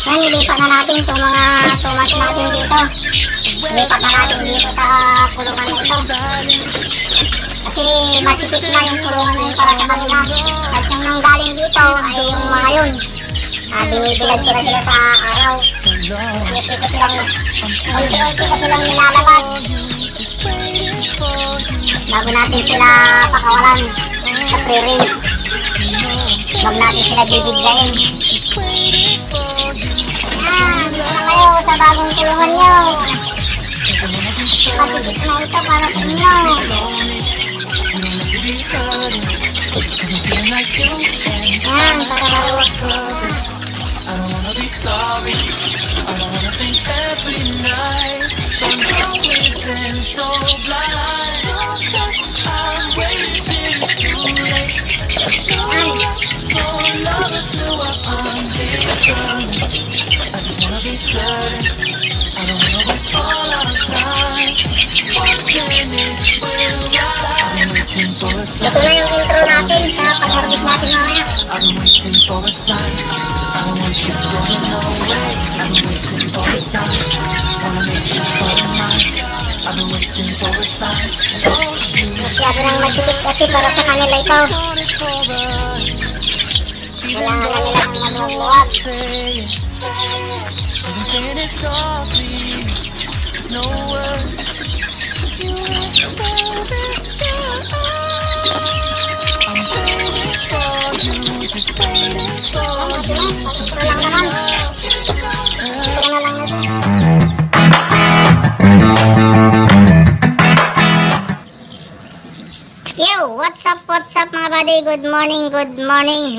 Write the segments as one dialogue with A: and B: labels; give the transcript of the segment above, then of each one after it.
A: Yan, ilipat na natin itong mga tumas natin dito. Ilipat na natin dito sa kulungan na ito. Kasi masikip na yung kulungan na yun para sa kanila. At yung nanggaling dito ay yung mga yun. Binibilad ko na sila sa araw. Unti ko silang nilalabas. Bago natin sila pakawalan sa pre-rinse. Bago natin sila bibiglayin. Dito na kayo sa bagong kulungan nyo. Masikip na ito para sa inyo. Para maluwag ko.
B: I don't wanna be sorry. I don't wanna think every night. Don't know we've been so blind. So I'm waiting till it's too late. No rush for lovers who are undetermined. I just wanna be certain. I don't wanna waste all our time. Wondering if we're right. I'm waiting for a sign.
A: Ito na yung intro natin sa pag-harvest natin mamaya.
B: I've been waiting for a sign. I don't want you going away. I've been waiting for a sign. Wanna make you fall in mine. I've been waiting for a sign. Told you.
A: Masyado nang masikip kasi para sa kanila ito. Kailangan na nila ng maluwag.
B: I'm saying it softly. No words. You whisper it down. I'm waiting for you. Just waiting for you.
A: Intro lang naman. Intro na lang natin. Yo, what's up mga buddy? Good morning.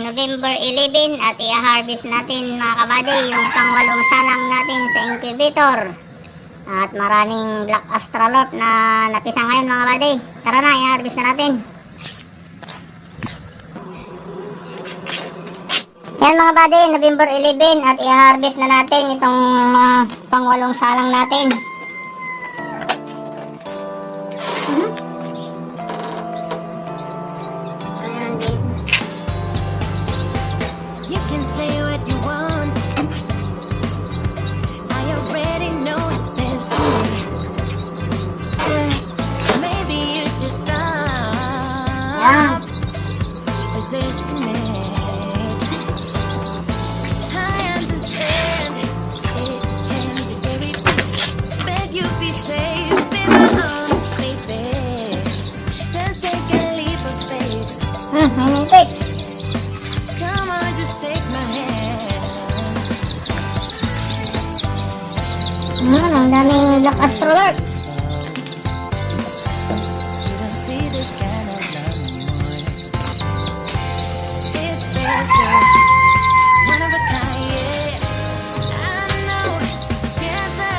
A: November 11 at i-harvest natin mga kabady yung pangwalong salang natin sa incubator. At maraming black astralorp na napisa ngayon mga buddy. Tara na, i-harvest na natin. Yan mga buddy, November 11 at i-harvest na natin itong pangwalong salang natin.
C: You can say what you want. I already know it's this way. Maybe you should stop resisting it. I understand it can be scary. Beg you be safe in my arms, baby. Just take a leap of faith.
A: Hinintay.
C: Come on, just take my hand.
A: Ang daming black astrolorp.
C: You don't see this kind of love anymore. It's special, one of a kind, yeah. I know, together.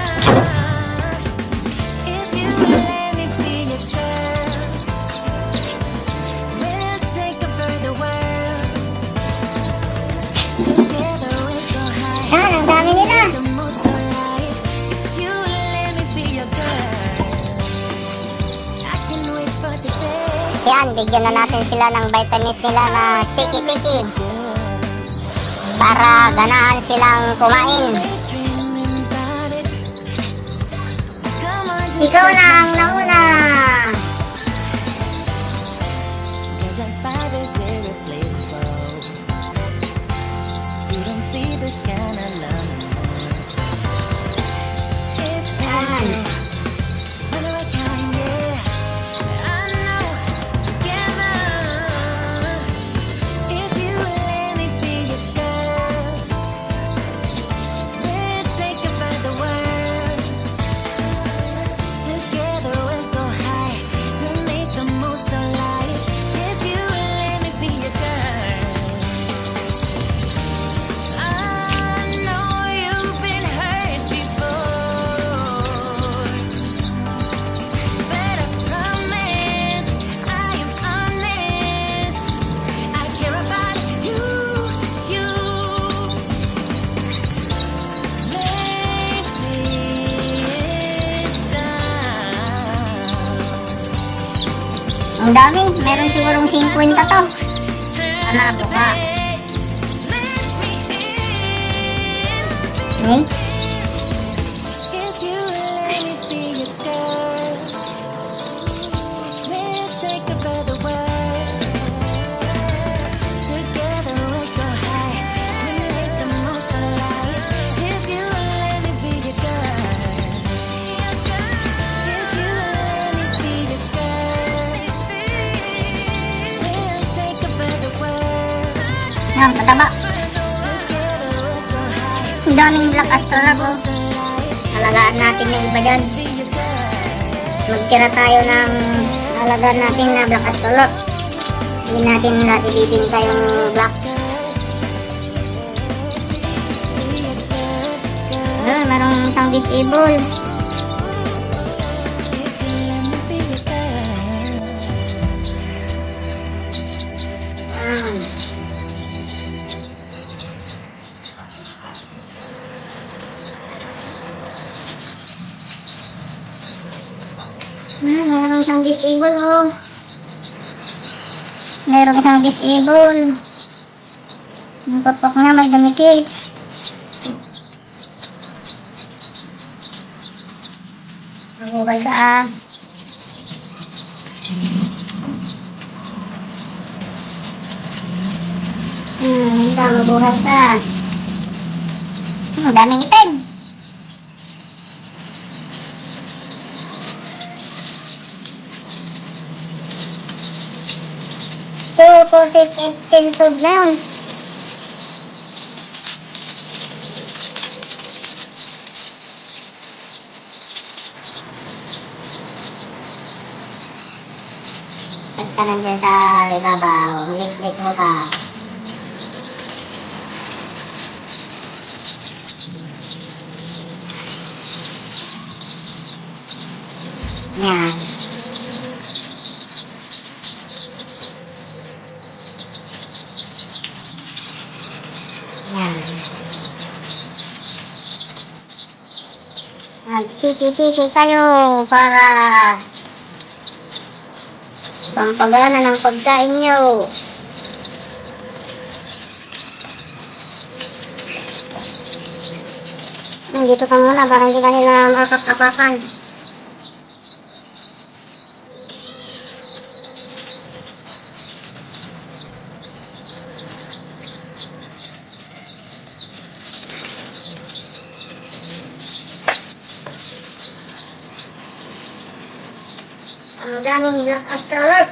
C: If you let me be your girl, we'll take over the world. Together we'll go high.
A: Yan, ang dami nila.
C: The most alive. If you let me be your girl, I can wait for the day.
A: Yan, bigyan na natin sila ng vitamins nila na tiki-tiki para ganahan silang kumain.
C: Dreaming about it. Come on, just
A: Ikaw na ang nauna.
C: cause that vibe is irreplaceable. You don't see this kind of love anymore. It's special, one of a kind, yeah. I know, together. If you let me be your girl, we'll take over the world. Together we'll go high, we'll make the most of life. If you let me be your girl, I know you've been hurt before, but I promise I am honest. I care about you. Maybe it's time.
A: Ang dami, meron sigurong 50 to. Ano, buka.
C: Let me in.
A: Okay?
C: If you let me be your girl, let's take a further world. Together we'll go high and make the most of life. If you let me be your girl, if you let me be your girl, let's take a further world.
A: Yan, mataba.
C: Together we'll go high.
A: Ang daming black astrolab, oh.
C: Most of life.
A: Alagaan natin yung iba dyan.
C: Be your girl.
A: Magtira tayo ng alagaan natin na black astrolab. Hindi natin lahat ibibinta yung black. Merong isang disable. Meron isang disable, oh. Meron isang disable. Ang papak nga, may damikit. Mabuhay ka, ah. Mabuhay ka. Ang daming itim. So, 48 tilted na yun. Basta nandiyan sa ibabaw, lik-lik mo ka. Yan. Yan. Magsisi-sisi kayo para pampagana ng pagkain nyo. Nandito ka muna para hindi ka nila makakapakan. Ang daming black astrolab.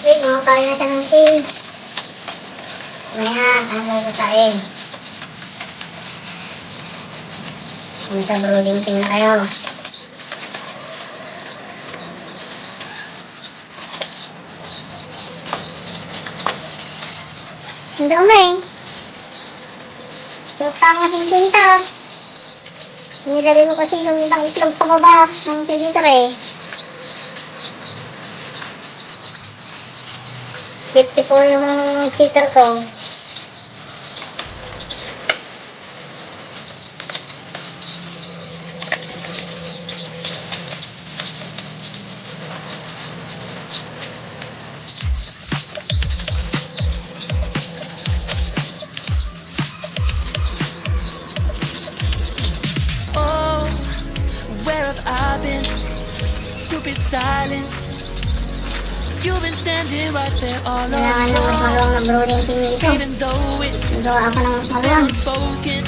A: Wait, makakain na siya ng tea. Maya, ang magkain. Punta brooding tea na kayo. Ang dami. Yung tama si Binta. Nilagay ko kasi yung isang itlog sa baba ng filter eh. 54 yung sticker ko.
B: Oh, where have I been? Stupid silence. You've been standing right there all
A: Kailangan ng mas
B: along.
A: maluwang na brooding tea nito.
B: Even though it's
A: Nagawa ako ng mas maluwang.
B: unspoken,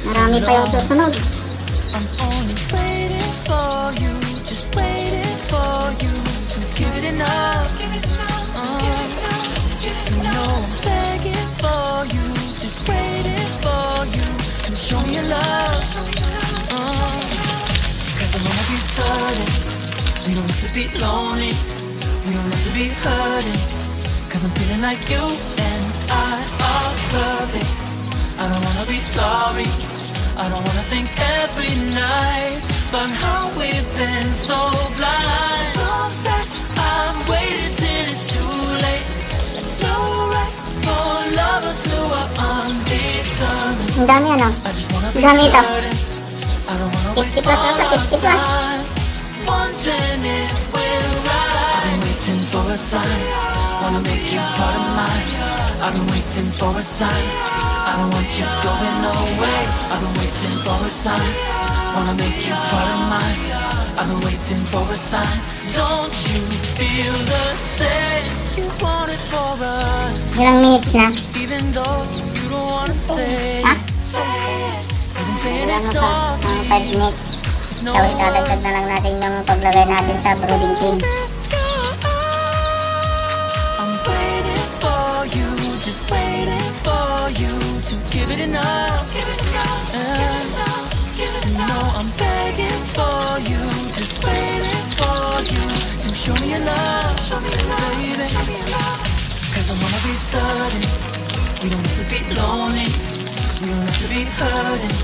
A: Marami pa yung susunod.
B: I'm only waiting for you just waiting for you to give it enough. You know I'm begging for you, just waiting for you to show me your love. Cause I wanna be certain we don't have to be lonely, we don't have to be hurting. Cause I'm feeling like you and I are perfect. I don't wanna be sorry, I don't wanna think every night about how we've been so blind. So sad, I've waited till it's too late. No rest for lovers who are undetermined.
A: Ang dami ano.
B: I just wanna be
A: Ang dami ito.
B: certain I don't wanna
A: 50
B: waste
A: plus
B: all
A: ata,
B: our
A: 50 plus.
B: time wondering if we're right. I've been waiting for a sign, wanna make you part of mine. I've been waiting for a sign, I don't want you going away. I've been waiting for a sign, wanna make you part of mine. I've been waiting for a sign. Don't you feel the same? You want it for us,
A: Ilang minutes na?
B: even though you don't wanna say
A: Ha?
B: it. You've been saying
A: Wala
B: it
A: na pa.
B: softly.
A: Mga 5 minutes.
B: No
A: Tapos dadagdag na lang natin yung paglagay natin sa brooding pin.
B: I'm waiting for you, just waiting for you to give it enough. You know I'm begging for you, just waiting for you to show me your love, baby. Cause I wanna be certain we don't have to be lonely, we don't have to be hurting.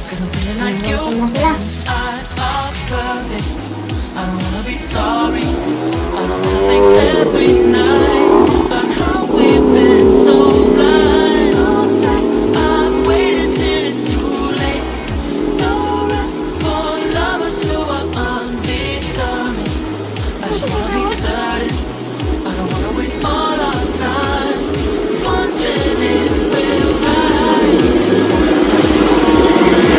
B: Cause I'm feeling like you and I are perfect. I don't wanna be sorry, I don't wanna think every night about how we've been so blind. So sad, I've waited till it's too late. No rest for lovers who are undetermined. I just wanna be certain, I don't wanna waste all our time wondering if we're right. Waiting for a sign.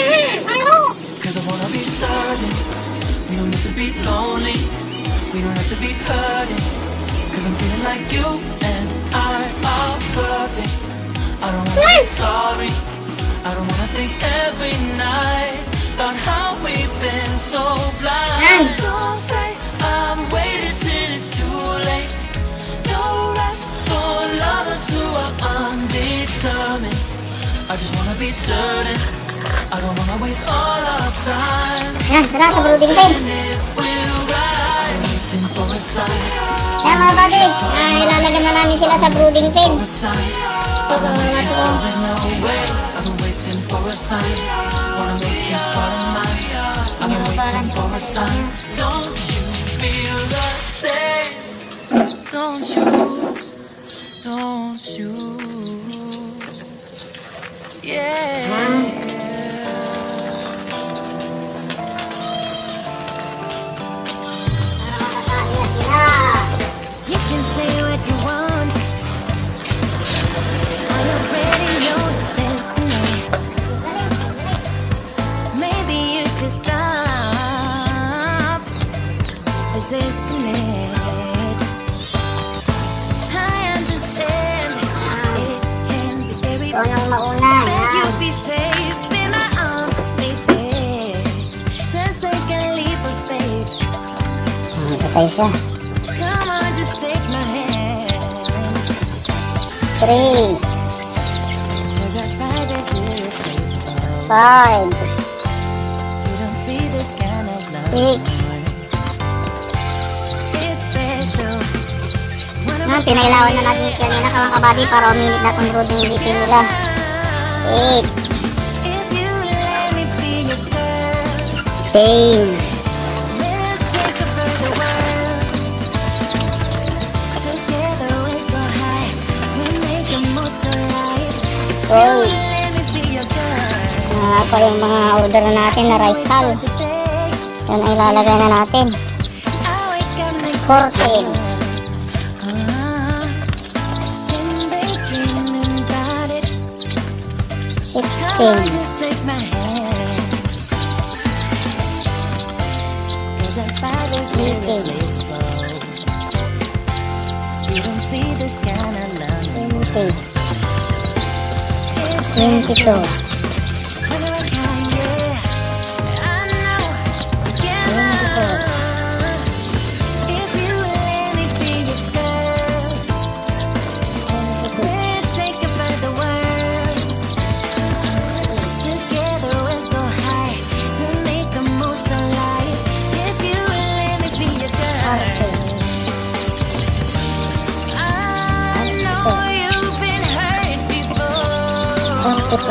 B: Cause I wanna be certain we don't have to be lonely, we don't have to be hurting. Cause I'm feeling like you and I are perfect. I don't wanna be sorry, I don't wanna think every night about how we've been so blind. So say I've waited till it's too late. No rest for lovers who are undetermined. I just wanna be certain, I don't wanna waste all our time
A: Yan, tara sa brooding pin.
B: wondering if we're right. Waiting for a sign,
A: Yan mga buddy, ilalagay na namin sila sa brooding pin.
B: for a sign.
A: Ito kung ano to.
B: Going away, I've been waiting for a sign. Wanna make you part of mine. I've been waiting for a sign. Don't you feel the same? Don't you? Don't you? Yeah.
C: You can say what you want. I already know it's destiny. Maybe you should stop resisting it. I understand it can be scary.
A: Ito nang mauna.
C: But you
A: Yan.
C: be safe in my arms, baby. Just take a leap of faith.
A: Patay siya.
C: Come on, just take my hand.
A: 3,
C: Cause I find it's irreplaceable.
A: 5,
C: You don't see this kind of love.
A: 6.
C: It's special. One of
A: Yan,
C: a
A: pinailawan na natin kanina mga kabady para uminit na itong brooding pin nila. 8,
C: If you let me be your girl,
A: 10,
C: we'll take a further world. Together we go high. We make the most of life. You
A: Oh.
C: let me be your girl.
A: pa yung mga order na natin na rice hull.
C: Today,
A: Yan ay ilalagay na natin.
C: I wake up next
A: 14.
C: Been daydreaming about it.
A: 6,
C: on, just take my hand. 'Cause that fire is irreplaceable. You don't see this kind of love.
A: 20.
C: It's
A: 22.
C: special. When I'm high, yeah. I know. Together. If you let me be your girl, we'll take over the world. Together we'll go high. We'll make the most of life. If you let me be your girl. I know you've been hurt before.
A: 22.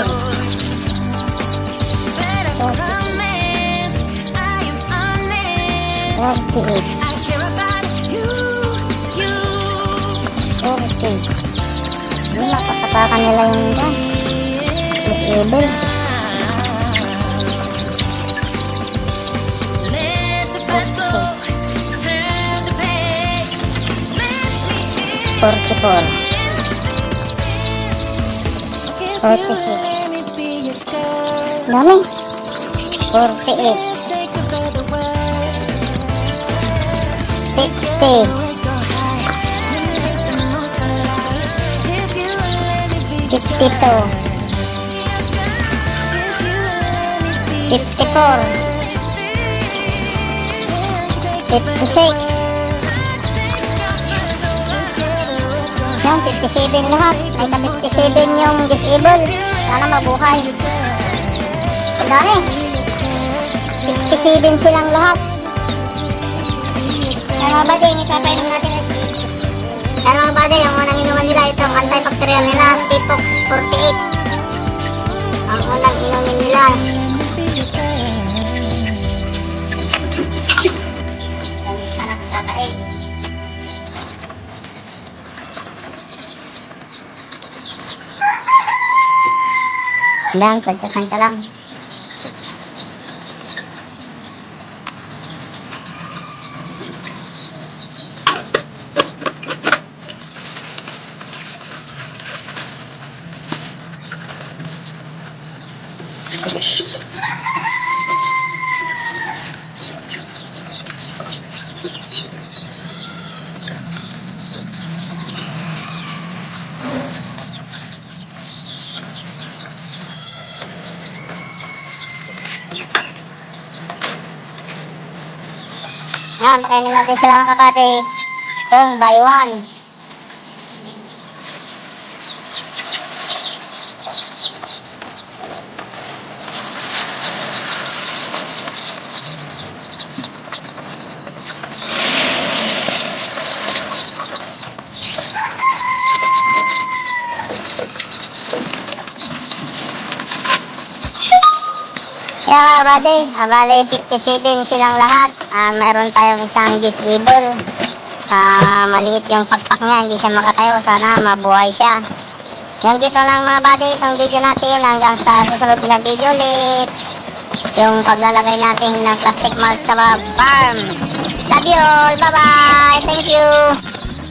C: But I promise I am honest.
A: 38.
C: I care about you.
A: 40. Yun, nakakatakan nila yung dyan. Disable.
C: Let the past go. Turn the page. Let me in.
A: 44.
C: If
A: 46.
C: you let me be your girl,
A: Dami. 48.
C: we'll take over the world.
A: 60.
C: We'll go high. We'll make the most of life. If you let me be your
A: 52.
C: girl. If you let me be your
A: 54. 56. Yan, 57 lahat. May ka 57 yung disable. Sana mabuhay. Ang dami. 57 silang lahat. Yan mga bade, yung ipapainom natin. Yan mga bade, yung unang inuman nila itong antibacterial nila, Tipox 48. Ang unang inumin nila. Anak tatae. Lang, pagkakan ka lang. Yan, pakainin natin sila mga kakate. Kung by one. Yan mga buddy, bali 57 silang lahat. Meron tayong isang disable. Maliit yung pagpak niya, hindi siya makatayo. Sana mabuhay siya. Yan dito lang mga buddy, itong video natin hanggang sa susunod na video ulit. Yung paglalagay natin ng plastic mulch sa farm. Love you all, bye bye, thank you.